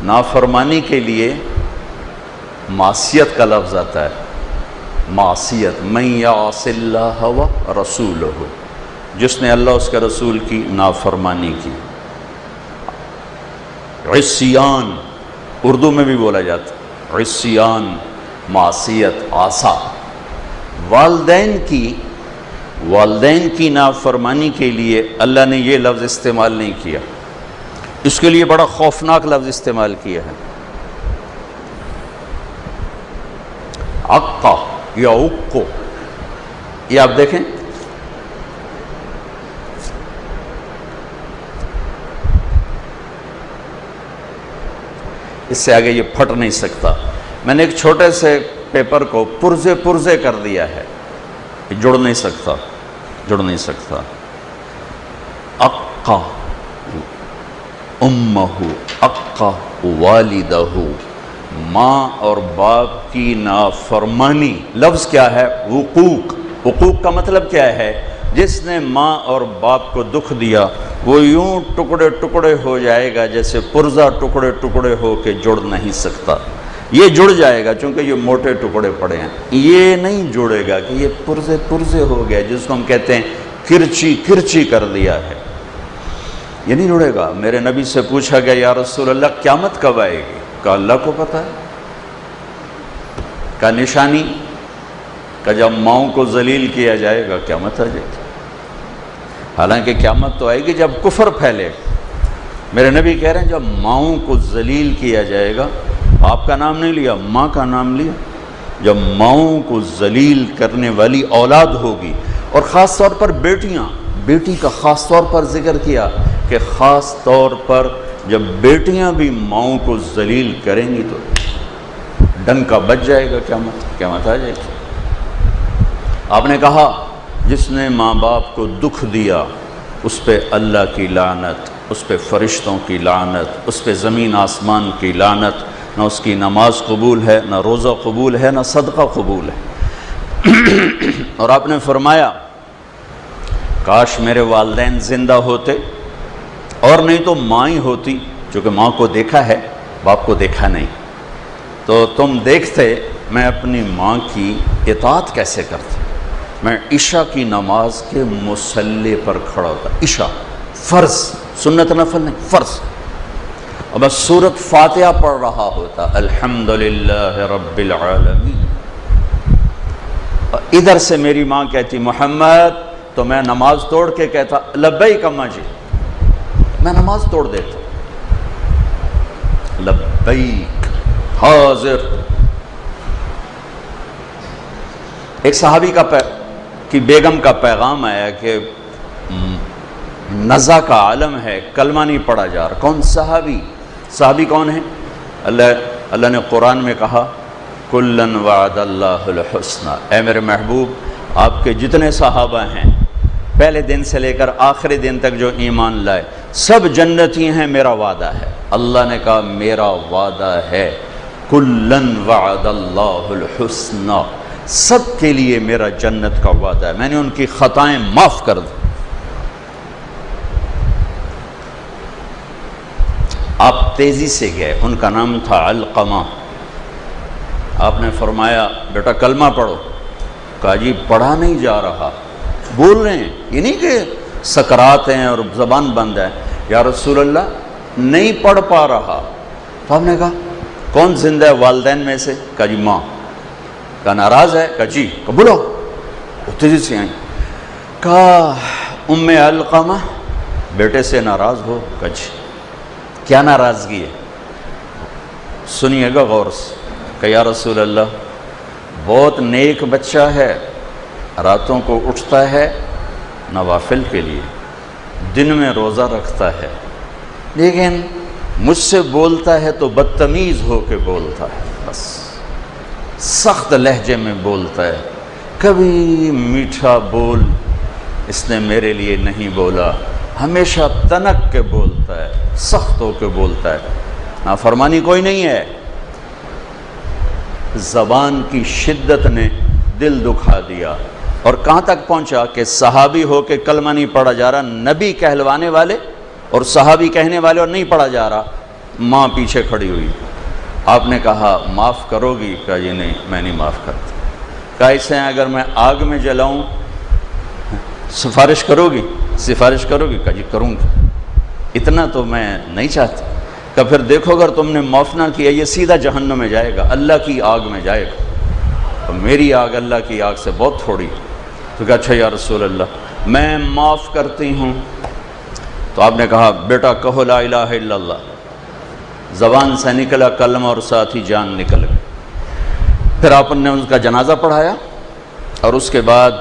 نافرمانی کے لیے معصیت کا لفظ آتا ہے، معصیت، من یعص اللہ و رسولہ، جس نے اللہ اس کے رسول کی نافرمانی کی۔ عصیان اردو میں بھی بولا جاتا ہے، عصیان معصیت، عصا۔ والدین کی نافرمانی کے لیے اللہ نے یہ لفظ استعمال نہیں کیا، اس کے لیے بڑا خوفناک لفظ استعمال کیا ہے، عقا یا عقو۔ یہ آپ دیکھیں، اس سے آگے یہ پھٹ نہیں سکتا۔ میں نے ایک چھوٹے سے پیپر کو پرزے کر دیا ہے، یہ جڑ نہیں سکتا۔ اقا امہ، اقا والدہ، ماں اور باپ کی نافرمانی۔ لفظ کیا ہے؟ حقوق۔ حقوق کا مطلب کیا ہے؟ جس نے ماں اور باپ کو دکھ دیا وہ یوں ٹکڑے ٹکڑے ہو جائے گا جیسے پرزہ ٹکڑے ٹکڑے ہو کے جڑ نہیں سکتا۔ یہ جڑ جائے گا چونکہ یہ موٹے ٹکڑے پڑے ہیں، یہ نہیں جڑے گا کہ یہ پرزے ہو گیا، جس کو ہم کہتے ہیں کرچی کر دیا ہے، یہ نہیں جڑے گا۔ میرے نبی سے پوچھا گیا، یا رسول اللہ قیامت کب آئے گی؟ کہا اللہ کو پتہ ہے۔ کا نشانی کہ جب ماؤں کو ذلیل کیا جائے گا قیامت آ جائے گی۔ حالانکہ قیامت تو آئے گی جب کفر پھیلے۔ میرے نبی کہہ رہے ہیں جب ماؤں کو ذلیل کیا جائے گا، آپ کا نام نہیں لیا، ماں کا نام لیا، جب ماؤں کو ذلیل کرنے والی اولاد ہوگی، اور خاص طور پر بیٹیاں، بیٹی کا خاص طور پر ذکر کیا کہ خاص طور پر جب بیٹیاں بھی ماؤں کو ذلیل کریں گی تو ڈنکا بچ جائے گا، قیامت آ جائے گی۔ آپ نے کہا جس نے ماں باپ کو دکھ دیا اس پہ اللہ کی لعنت، اس پہ فرشتوں کی لعنت، اس پہ زمین آسمان کی لعنت، نہ اس کی نماز قبول ہے، نہ روزہ قبول ہے، نہ صدقہ قبول ہے۔ اور آپ نے فرمایا کاش میرے والدین زندہ ہوتے، اور نہیں تو ماں ہی ہوتی، چونکہ ماں کو دیکھا ہے باپ کو دیکھا نہیں، تو تم دیکھتے میں اپنی ماں کی اطاعت کیسے کرتا، میں عشاء کی نماز کے مصلی پر کھڑا ہوتا، عشاء فرض، سنت نفل نہیں، فرض، اور میں سورۃ فاتحہ پڑھ رہا ہوتا، الحمدللہ رب العالمین، اور ادھر سے میری ماں کہتی محمد، تو میں نماز توڑ کے کہتا لبیک اماں جی، میں نماز توڑ دیتا، لبیک حاضر۔ ایک صحابی کی بیگم کا پیغام آیا کہ نزع کا عالم ہے، کلمہ نہیں پڑھا جا رہا۔ کون؟ صحابی کون ہے؟ اللہ نے قرآن میں کہا کلن وعد اللہ الحسنى، اے میرے محبوب آپ کے جتنے صحابہ ہیں پہلے دن سے لے کر آخری دن تک جو ایمان لائے سب جنتی ہیں، میرا وعدہ ہے۔ اللہ نے کہا میرا وعدہ ہے، کلن وعد اللہ الحسنى، سب کے لیے میرا جنت کا وعدہ ہے، میں نے ان کی خطائیں معاف کر دی۔ آپ تیزی سے گئے، ان کا نام تھا علقمہ، آپ نے فرمایا بیٹا کلمہ پڑھو، کہا جی پڑھا نہیں جا رہا، بول رہے ہیں، یہ نہیں کہ سکرات ہیں اور زبان بند ہے، یا رسول اللہ نہیں پڑھ پا رہا۔ تو آپ نے کہا کون زندہ ہے والدین میں سے؟ کہا جی ماں۔ کہا ناراض ہے؟ کہا جی۔ کہا بولو، تیزی سے آئیں۔ کہا ام علقمہ بیٹے سے ناراض ہو؟ کہا جی۔ کیا ناراضگی ہے؟ سنیے گا غور سے۔ کہ یا رسول اللہ بہت نیک بچہ ہے، راتوں کو اٹھتا ہے نوافل کے لیے، دن میں روزہ رکھتا ہے، لیکن مجھ سے بولتا ہے تو بدتمیز ہو کے بولتا ہے، بس سخت لہجے میں بولتا ہے، کبھی میٹھا بول اس نے میرے لیے نہیں بولا، ہمیشہ تنک کے بولتا ہے، سخت ہو کے بولتا ہے، نافرمانی کوئی نہیں ہے۔ زبان کی شدت نے دل دکھا دیا، اور کہاں تک پہنچا کہ صحابی ہو کے کلمہ نہیں پڑھا جا رہا، نبی کہلوانے والے اور صحابی کہنے والے اور نہیں پڑھا جا رہا، ماں پیچھے کھڑی ہوئی. آپ نے کہا معاف کرو گی؟ کہا یہ نہیں میں نہیں معاف کرتا. کہا اسے اگر میں آگ میں جلاؤں سفارش کرو گی؟ سفارش کرو گی؟ کہا جی کروں گی، اتنا تو میں نہیں چاہتا. کہ پھر دیکھو اگر تم نے معاف نہ کیا یہ سیدھا جہنم میں جائے گا، اللہ کی آگ میں جائے گا، اور میری آگ اللہ کی آگ سے بہت تھوڑی. تو کہا اچھا یا رسول اللہ میں معاف کرتی ہوں. تو آپ نے کہا بیٹا کہو لا الہ الا اللہ. زبان سے نکلا کلمہ اور ساتھ ہی جان نکل گئی. پھر آپ نے ان کا جنازہ پڑھایا، اور اس کے بعد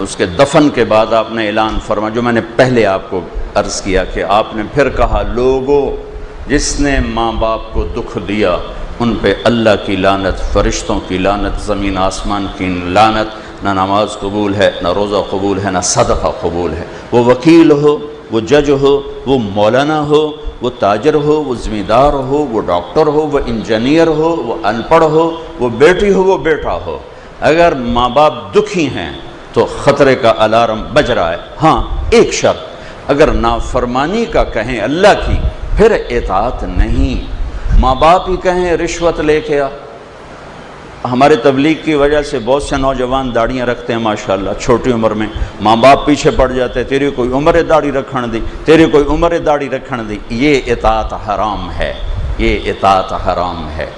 اس کے دفن کے بعد آپ نے اعلان فرمایا جو میں نے پہلے آپ کو عرض کیا کہ آپ نے پھر کہا لوگوں جس نے ماں باپ کو دکھ دیا ان پہ اللہ کی لعنت، فرشتوں کی لعنت، زمین آسمان کی لعنت. نہ نماز قبول ہے، نہ روزہ قبول ہے، نہ صدقہ قبول ہے. وہ وکیل ہو، وہ جج ہو، وہ مولانا ہو، وہ تاجر ہو، وہ ذمہ ہو، وہ ڈاکٹر ہو، وہ انجینئر ہو، وہ ان پڑھ ہو، وہ بیٹی ہو، وہ بیٹا ہو، اگر ماں باپ دکھی ہیں تو خطرے کا الارم بج رہا ہے. ہاں ایک شرط، اگر نافرمانی کا کہیں اللہ کی پھر اطاعت نہیں. ماں باپ ہی کہیں رشوت لے کے آ. ہمارے تبلیغ کی وجہ سے بہت سے نوجوان داڑیاں رکھتے ہیں ماشاءاللہ چھوٹی عمر میں، ماں باپ پیچھے پڑ جاتے، تیری کوئی عمر داڑھی رکھن دی، تیری کوئی عمر داڑھی رکھن دی. یہ اطاعت حرام ہے، یہ اطاعت حرام ہے.